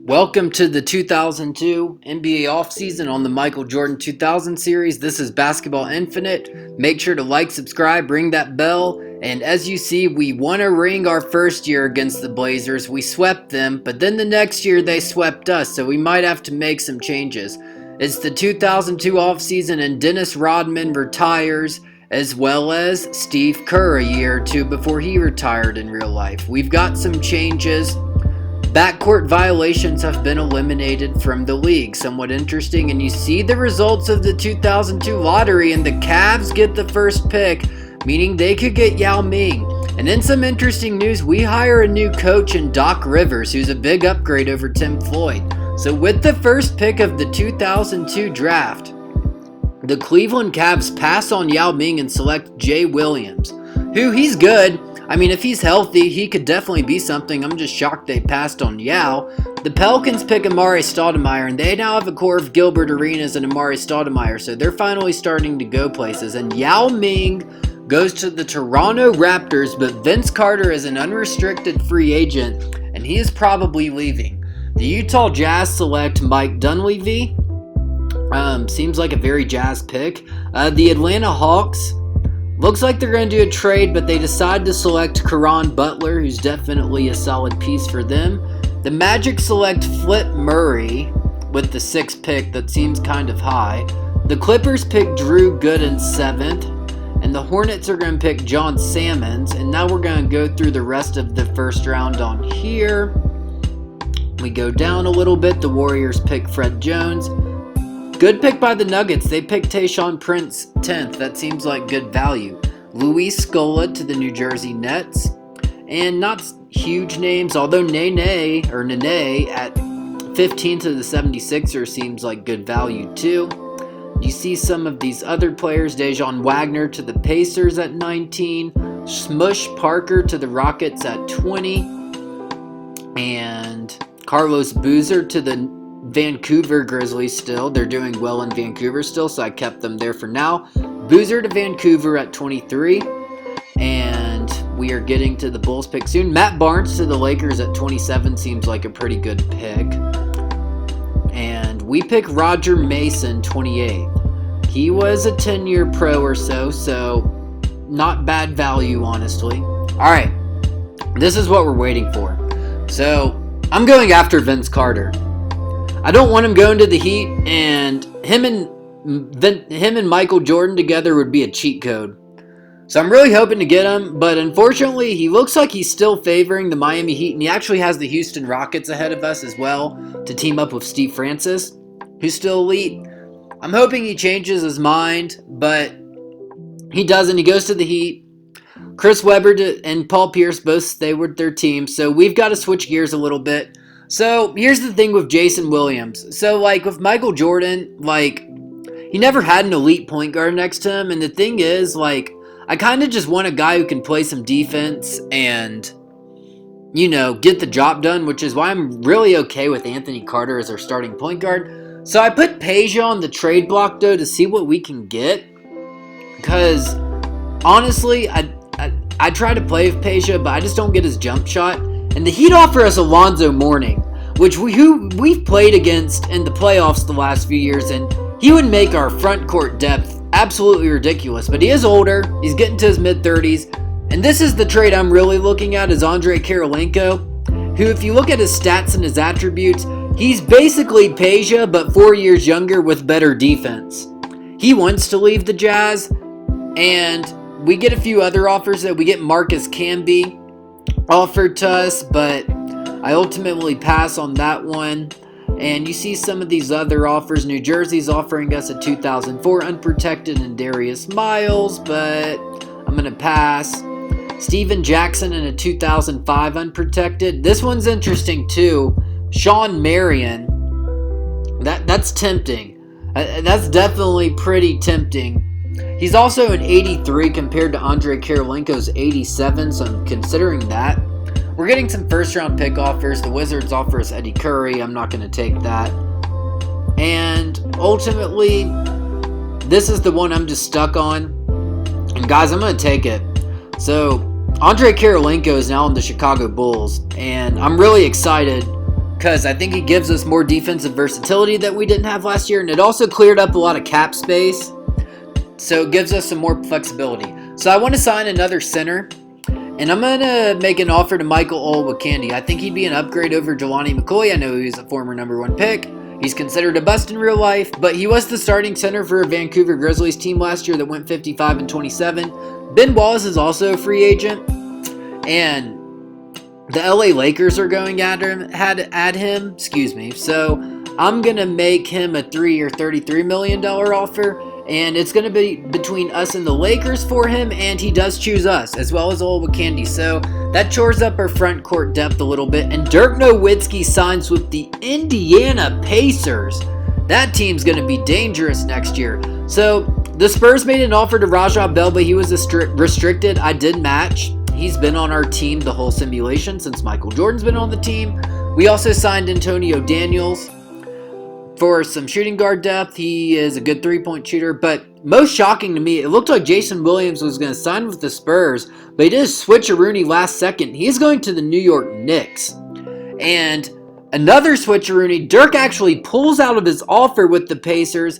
Welcome to the 2002 NBA offseason on the Michael Jordan 2000 series. This is Basketball Infinite. Make sure to like, subscribe, ring that bell. And as you see, we won a ring our first year against the Blazers. We swept them, but then the next year they swept us, so we might have to make some changes. It's the 2002 offseason and Dennis Rodman retires, as well as Steve Kerr a year or two before he retired in real life. We've got some changes. Backcourt violations have been eliminated from the league. Somewhat interesting. And you see the results of the 2002 lottery, and the Cavs get the first pick, meaning they could get Yao Ming. And in some interesting news, we hire a new coach in Doc Rivers, who's a big upgrade over Tim Floyd. So with the first pick of the 2002 draft, the Cleveland Cavs pass on Yao Ming and select Jay Williams, who he's good. I mean, if he's healthy, he could definitely be something. I'm just shocked they passed on Yao. The Pelicans pick Amari Stoudemire, and they now have a core of Gilbert Arenas and Amari Stoudemire, so they're finally starting to go places. And Yao Ming goes to the Toronto Raptors, but Vince Carter is an unrestricted free agent, and he is probably leaving. The Utah Jazz select Mike Dunleavy. Seems like a very Jazz pick. The Atlanta Hawks, looks like they're going to do a trade, but they decide to select CARON BUTLER, who's definitely a solid piece for them. The Magic select Flip Murray with the 6th pick. That seems kind of high. The Clippers pick Drew Gooden 7th. And the Hornets are going to pick John Salmons. And now we're going to go through the rest of the first round on here. We go down a little bit. The Warriors pick Fred Jones. Good pick by the Nuggets. They picked Tayshaun Prince 10th. That seems like good value. Luis Scola to the New Jersey Nets. And not huge names, although Nene at 15th to the 76ers seems like good value too. You see some of these other players. Dejan Wagner to the Pacers at 19. Smush Parker to the Rockets at 20. And Carlos Boozer to the Vancouver Grizzlies still. They're doing well in Vancouver still, so I kept them there for now. Boozer to Vancouver at 23. And we are getting to the Bulls pick soon. Matt Barnes to the Lakers at 27 seems like a pretty good pick. And we pick Roger Mason 28th. He was a 10-year pro or so not bad value, honestly. Alright, this is what we're waiting for. So, I'm going after Vince Carter. I don't want him going to the Heat, and him and Michael Jordan together would be a cheat code. So I'm really hoping to get him, but unfortunately he looks like he's still favoring the Miami Heat, and he actually has the Houston Rockets ahead of us as well to team up with Steve Francis, who's still elite. I'm hoping he changes his mind, but he doesn't. He goes to the Heat. Chris Webber and Paul Pierce both stay with their team, so we've got to switch gears a little bit. So, here's the thing with Jason Williams. So, with Michael Jordan, he never had an elite point guard next to him. And the thing is, I kind of just want a guy who can play some defense and, get the job done, which is why I'm really okay with Anthony Carter as our starting point guard. So, I put Peja on the trade block, though, to see what we can get. Because, honestly, I try to play with Peja, but I just don't get his jump shot. And the Heat offer us Alonzo Mourning, which we've played against in the playoffs the last few years, and he would make our front court depth absolutely ridiculous. But he is older, he's getting to his mid-30s, and this is the trade I'm really looking at is Andrei Kirilenko, who, if you look at his stats and his attributes, he's basically Peja, but 4 years younger with better defense. He wants to leave the Jazz, and we get a few other offers that we get Marcus Camby offered to us, but I ultimately pass on that one. And you see some of these other offers. New Jersey's offering us a 2004 unprotected and Darius Miles, but I'm going to pass. Steven Jackson and a 2005 unprotected. This one's interesting too. Sean Marion. That's tempting. That's definitely pretty tempting. He's also an 83 compared to Andrei Kirilenko's 87, so I'm considering that. We're getting some first-round pick offers. The Wizards offer us Eddie Curry. I'm not going to take that. And ultimately, this is the one I'm just stuck on. And guys, I'm going to take it. So, Andrei Kirilenko is now on the Chicago Bulls, and I'm really excited because I think he gives us more defensive versatility that we didn't have last year, and it also cleared up a lot of cap space, so it gives us some more flexibility. So I want to sign another center, and I'm going to make an offer to Michael Olowokandi. I think he'd be an upgrade over Jelani McCoy. I know he's a former #1 pick. He's considered a bust in real life, but he was the starting center for a Vancouver Grizzlies team last year that went 55-27. Ben Wallace is also a free agent, and the LA Lakers are going at him. So I'm going to make him a 3-year, $33 million offer, and it's going to be between us and the Lakers for him, and he does choose us, as well as Olowokandi. So that chores up our front court depth a little bit, and Dirk Nowitzki signs with the Indiana Pacers. That team's going to be dangerous next year. So the Spurs made an offer to Raja Bell, but he was restricted. I did match. He's been on our team the whole simulation since Michael Jordan's been on the team. We also signed Antonio Daniels for some shooting guard depth. He is a good three-point shooter, but most shocking to me, it looked like Jason Williams was going to sign with the Spurs, but he did a switcheroonie last second. He's going to the New York Knicks. And another switcheroonie, Dirk actually pulls out of his offer with the Pacers,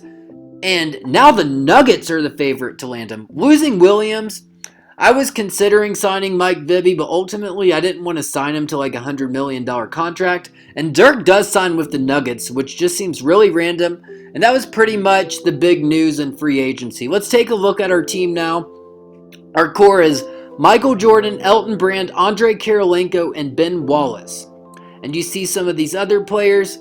and now the Nuggets are the favorite to land him. Losing Williams, I was considering signing Mike Bibby, but ultimately I didn't want to sign him to like a $100 million contract. And Dirk does sign with the Nuggets, which just seems really random. And that was pretty much the big news in free agency. Let's take a look at our team now. Our core is Michael Jordan, Elton Brand, Andre Kirilenko, and Ben Wallace. And you see some of these other players.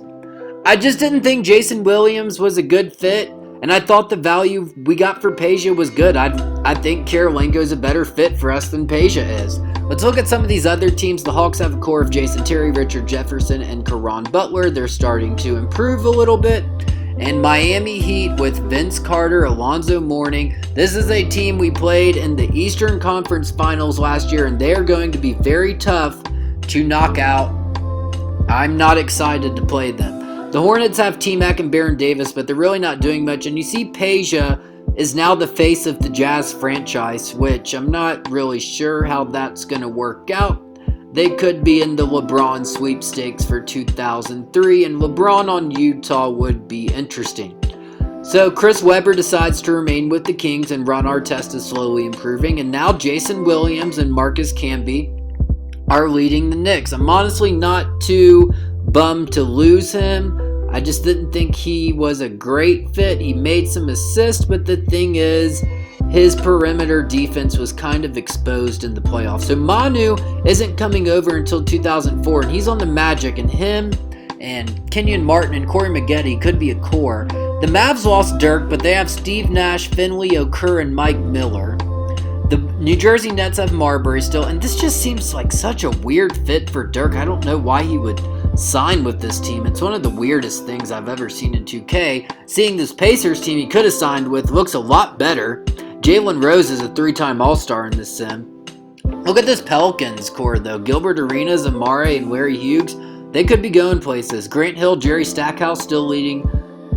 I just didn't think Jason Williams was a good fit. And I thought the value we got for Peja was good. I think Kirilenko is a better fit for us than Peja is. Let's look at some of these other teams. The Hawks have a core of Jason Terry, Richard Jefferson, and Caron Butler. They're starting to improve a little bit. And Miami Heat with Vince Carter, Alonzo Mourning. This is a team we played in the Eastern Conference Finals last year, and they're going to be very tough to knock out. I'm not excited to play them. The Hornets have T-Mac and Baron Davis, but they're really not doing much. And you see Peja is now the face of the Jazz franchise, which I'm not really sure how that's going to work out. They could be in the LeBron sweepstakes for 2003, and LeBron on Utah would be interesting. So Chris Webber decides to remain with the Kings, and Ron Artest is slowly improving. And now Jason Williams and Marcus Camby are leading the Knicks. I'm honestly not too bummed to lose him. I just didn't think he was a great fit. He made some assists, but the thing is, his perimeter defense was kind of exposed in the playoffs. So Manu isn't coming over until 2004, and he's on the Magic, and him and Kenyon Martin and Corey Maggette could be a core. The Mavs lost Dirk, but they have Steve Nash, Finley Okur, and Mike Miller. The New Jersey Nets have Marbury still, and this just seems like such a weird fit for Dirk. I don't know why he would sign with this team. It's one of the weirdest things I've ever seen in 2K. Seeing this Pacers team he could have signed with looks a lot better. Jalen Rose is a 3-time All-Star in this sim. Look at this Pelicans core though. Gilbert Arenas, Amare, and Larry Hughes. They could be going places. Grant Hill, Jerry Stackhouse still leading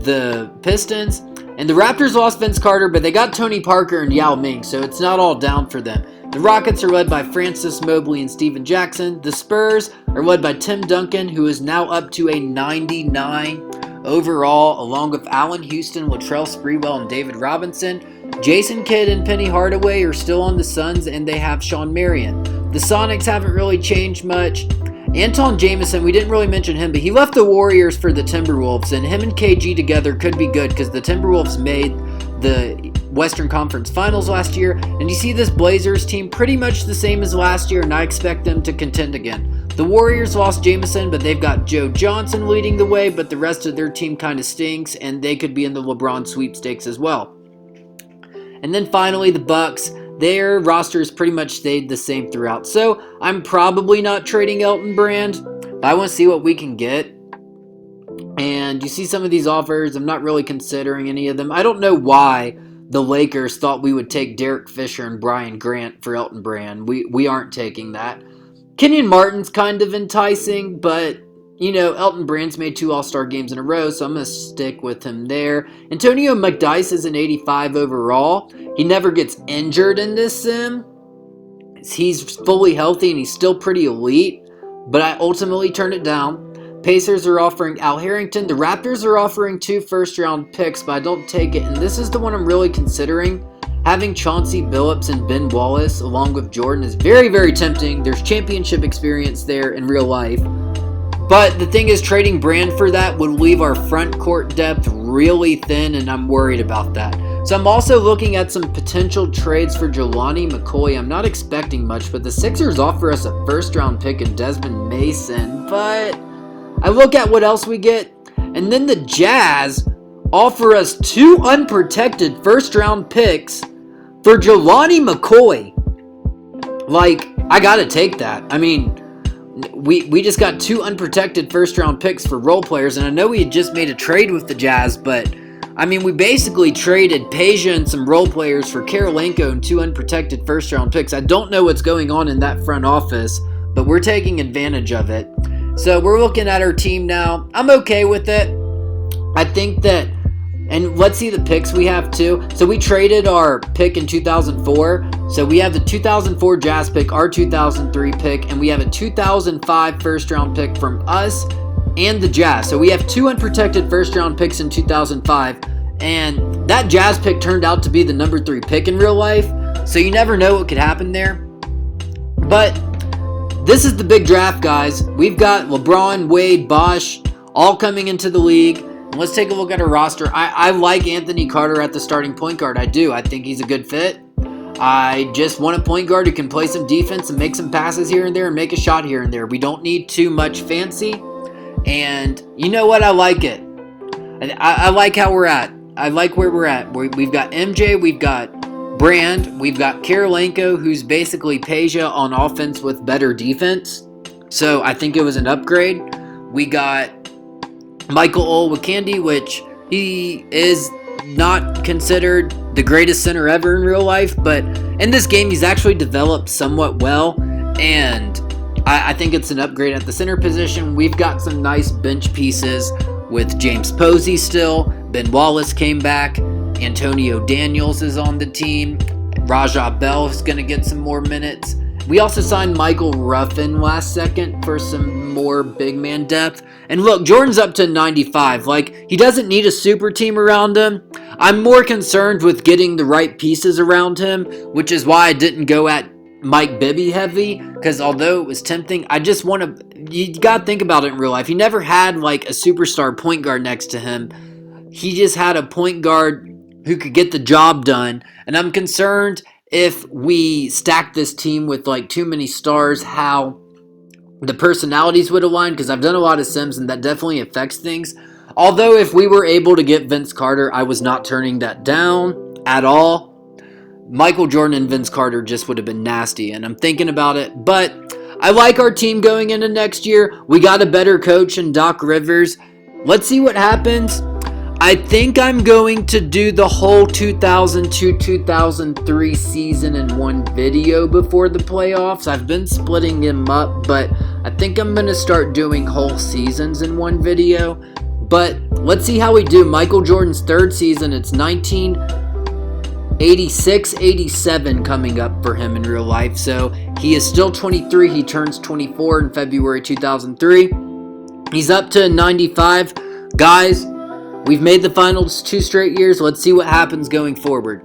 the Pistons. And the Raptors lost Vince Carter, but they got Tony Parker and Yao Ming, so it's not all down for them. The Rockets are led by Francis Mobley and Steven Jackson. The Spurs are led by Tim Duncan, who is now up to a 99 overall, along with Allen Houston, Latrell Sprewell, and David Robinson. Jason Kidd and Penny Hardaway are still on the Suns, and they have Sean Marion. The Sonics haven't really changed much. Anton Jamison, we didn't really mention him, but he left the Warriors for the Timberwolves, and him and KG together could be good because the Timberwolves made the Western Conference Finals last year. And you see this Blazers team pretty much the same as last year, and I expect them to contend again. The Warriors lost Jamison, but they've got Joe Johnson leading the way, but the rest of their team kind of stinks, and they could be in the LeBron sweepstakes as well. And then finally, the Bucks. Their rosters pretty much stayed the same throughout. So I'm probably not trading Elton Brand, but I want to see what we can get. And you see some of these offers. I'm not really considering any of them. I don't know why the Lakers thought we would take Derek Fisher and Brian Grant for Elton Brand. We aren't taking that. Kenyon Martin's kind of enticing, but you know, Elton Brand's made 2 All-Star games in a row, so I'm going to stick with him there. Antonio McDyess is an 85 overall. He never gets injured in this sim. He's fully healthy and he's still pretty elite, but I ultimately turned it down. Pacers are offering Al Harrington. The Raptors are offering 2 first-round picks, but I don't take it. And this is the one I'm really considering. Having Chauncey Billups and Ben Wallace along with Jordan is very, very tempting. There's championship experience there in real life. But the thing is, trading Brand for that would leave our front court depth really thin, and I'm worried about that. So I'm also looking at some potential trades for Jelani McCoy. I'm not expecting much, but the Sixers offer us a first-round pick in Desmond Mason. But I look at what else we get, and then the Jazz offer us 2 unprotected first-round picks for Jelani McCoy. Like, I gotta take that. I mean, we just got 2 unprotected first-round picks for role players, and I know we had just made a trade with the Jazz, but I mean, we basically traded Peja and some role players for Karolinko and 2 unprotected first-round picks. I don't know what's going on in that front office, but we're taking advantage of it. So we're looking at our team now. I'm okay with it. I think that, and let's see the picks we have too. So we traded our pick in 2004. So we have the 2004 Jazz pick, our 2003 pick, and we have a 2005 first-round pick from us and the Jazz. So we have 2 unprotected first-round picks in 2005, and that Jazz pick turned out to be the number 3 pick in real life. So you never know what could happen there. But this is the big draft, guys. We've got LeBron, Wade, Bosh all coming into the league. And let's take a look at our roster. I like Anthony Carter at the starting point guard. I do. I think he's a good fit. I just want a point guard who can play some defense and make some passes here and there and make a shot here and there. We don't need too much fancy. And you know what? I like it. I like how we're at. I like where we're at. We've got MJ. We've got Brand. We've got Karolinko, who's basically Peja on offense with better defense. So I think it was an upgrade. We got Michael Olowokandi, which he is not considered the greatest center ever in real life, but in this game he's actually developed somewhat well, and I think it's an upgrade at the center position. We've got some nice bench pieces with James Posey still. Ben Wallace came back. Antonio Daniels is on the team. Rajah Bell is going to get some more minutes. We also signed Michael Ruffin last second for some more big man depth. And look, Jordan's up to 95. Like, he doesn't need a super team around him. I'm more concerned with getting the right pieces around him, which is why I didn't go at Mike Bibby heavy, because although it was tempting, I just want to, you got to think about it in real life. He never had like a superstar point guard next to him. He just had a point guard who could get the job done. And I'm concerned if we stack this team with like too many stars, how the personalities would align, because I've done a lot of Sims and that definitely affects things. Although if we were able to get Vince Carter, I was not turning that down at all. Michael Jordan and Vince Carter just would have been nasty, and I'm thinking about it. But I like our team going into next year. We got a better coach in Doc Rivers. Let's see what happens. I think I'm going to do the whole 2002-2003 season in one video before the playoffs. I've been splitting them up, but I think I'm going to start doing whole seasons in one video. But let's see how we do. Michael Jordan's third season, it's 1986-87 coming up for him in real life. So he is still 23. He turns 24 in February 2003. He's up to 95. Guys, we've made the finals 2 straight years. Let's see what happens going forward.